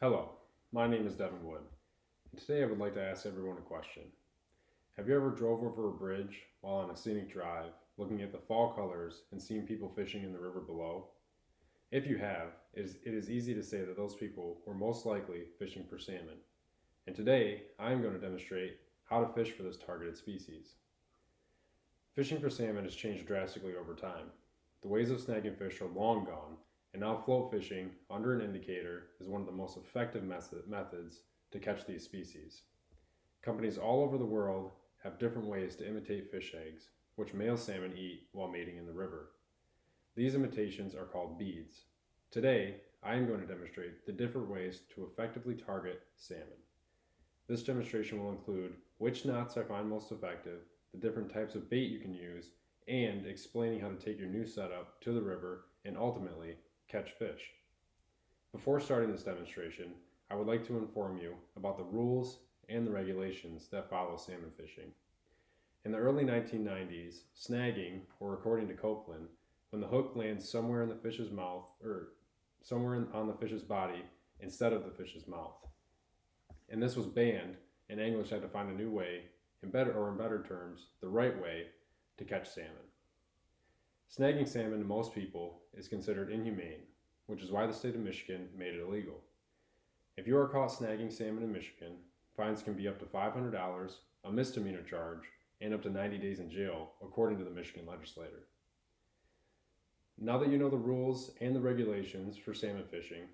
Hello, my name is Devin Wood, and today I would like to ask everyone a question. Have you ever drove over a bridge while on a scenic drive, looking at the fall colors and seeing people fishing in the river below? If you have, it is easy to say that those people were most likely fishing for salmon. And today, I am going to demonstrate how to fish for this targeted species. Fishing for salmon has changed drastically over time. The ways of snagging fish are long gone, and now float fishing under an indicator is one of the most effective methods to catch these species. Companies all over the world have different ways to imitate fish eggs, which male salmon eat while mating in the river. These imitations are called beads. Today, I am going to demonstrate the different ways to effectively target salmon. This demonstration will include which knots I find most effective, the different types of bait you can use, and explaining how to take your new setup to the river and ultimately catch fish. Before starting this demonstration, I would like to inform you about the rules and the regulations that follow salmon fishing. In the early 1990s, snagging, or according to Copeland, when the hook lands somewhere in the fish's mouth or on the fish's body instead of the fish's mouth. And this was banned, and anglers had to find a new way, in better terms, the right way to catch salmon. Snagging salmon to most people is considered inhumane, which is why the state of Michigan made it illegal. If you are caught snagging salmon in Michigan, fines can be up to $500, a misdemeanor charge, and up to 90 days in jail, according to the Michigan legislature. Now that you know the rules and the regulations for salmon fishing,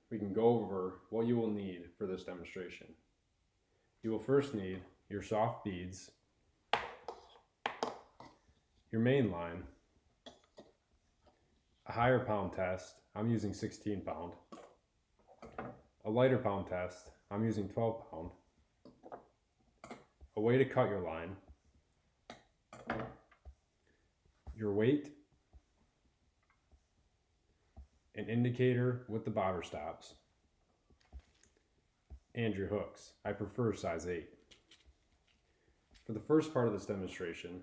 we can go over what you will need for this demonstration. You will first need your soft beads, your main line, a higher pound test, I'm using 16 pound, a lighter pound test, I'm using 12 pound, a way to cut your line, your weight, an indicator with the bobber stops, and your hooks. I prefer size 8. For the first part of this demonstration,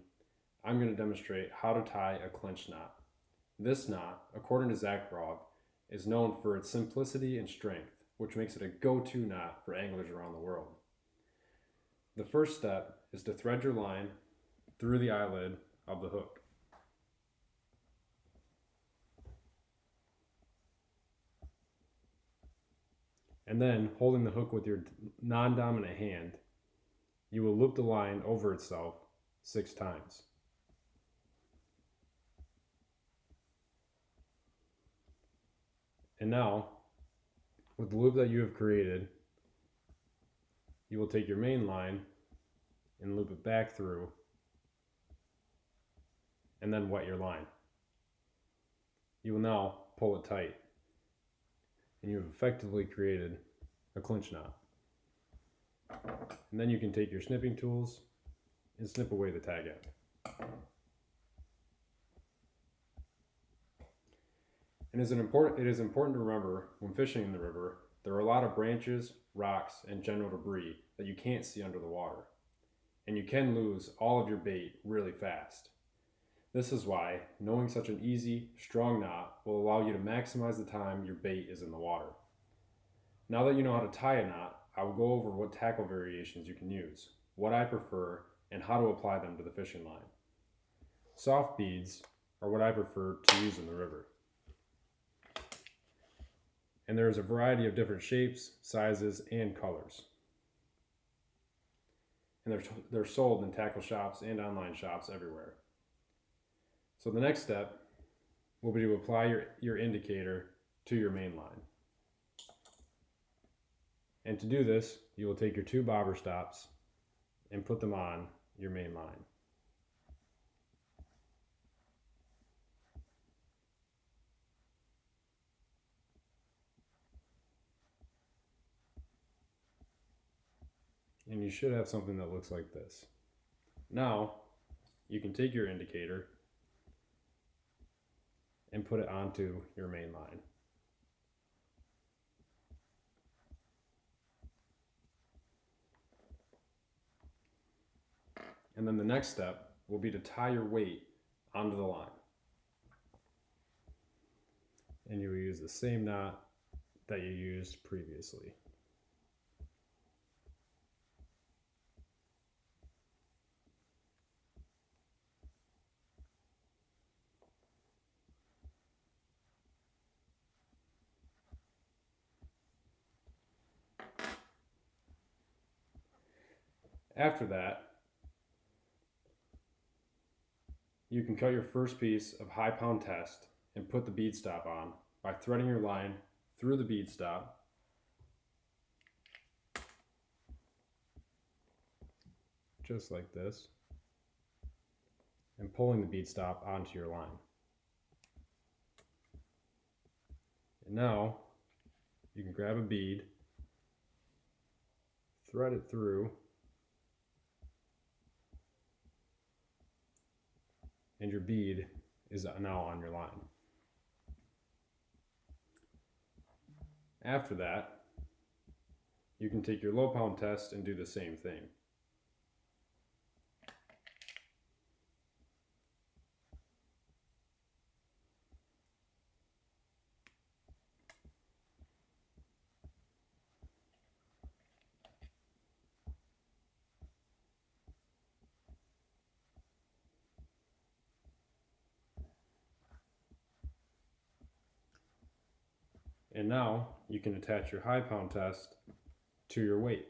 I'm going to demonstrate how to tie a clinch knot. This knot, according to Zakharov, is known for its simplicity and strength, which makes it a go-to knot for anglers around the world. The first step is to thread your line through the eyelid of the hook. And then, holding the hook with your non-dominant hand, you will loop the line over itself 6 times. And now, with the loop that you have created, you will take your main line and loop it back through, and then wet your line. You will now pull it tight, and you have effectively created a clinch knot. And then you can take your snipping tools and snip away the tag end. And it is important to remember when fishing in the river, there are a lot of branches, rocks, and general debris that you can't see under the water. And you can lose all of your bait really fast. This is why knowing such an easy, strong knot will allow you to maximize the time your bait is in the water. Now that you know how to tie a knot, I will go over what tackle variations you can use, what I prefer, and how to apply them to the fishing line. Soft beads are what I prefer to use in the river. And there is a variety of different shapes, sizes, and colors. And they're sold in tackle shops and online shops everywhere. So the next step will be to apply your indicator to your main line. And to do this, you will take your 2 bobber stops and put them on your main line. And you should have something that looks like this. Now, you can take your indicator and put it onto your main line. And then the next step will be to tie your weight onto the line. And you will use the same knot that you used previously. After that, you can cut your first piece of high pound test and put the bead stop on by threading your line through the bead stop, just like this, and pulling the bead stop onto your line. And now you can grab a bead, thread it through, and your bead is now on your line. After that, you can take your low pound test and do the same thing. And now you can attach your high pound test to your weight.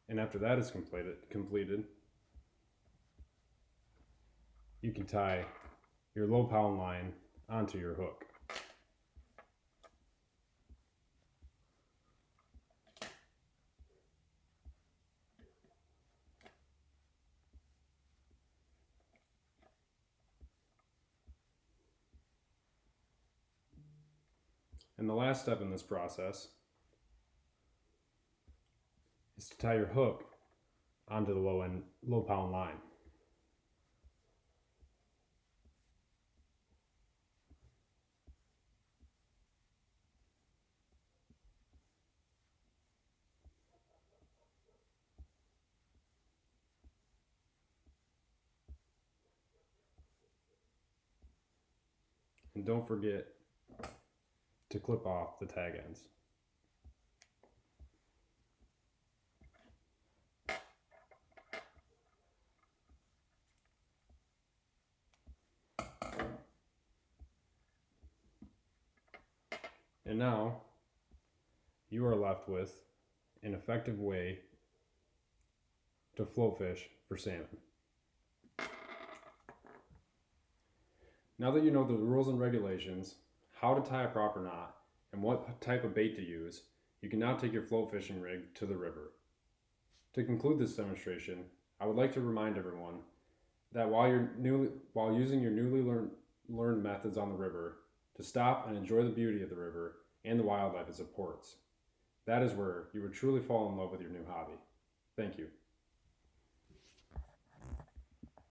And after that is completed, you can tie your low pound line onto your hook. And the last step in this process is to tie your hook onto the low pound line. And don't forget to clip off the tag ends. And now you are left with an effective way to float fish for salmon. Now that you know the rules and regulations, how to tie a proper knot, and what type of bait to use, you can now take your float fishing rig to the river. To conclude this demonstration, I would like to remind everyone that while using your newly learned methods on the river, to stop and enjoy the beauty of the river and the wildlife it supports. That is where you would truly fall in love with your new hobby. Thank you.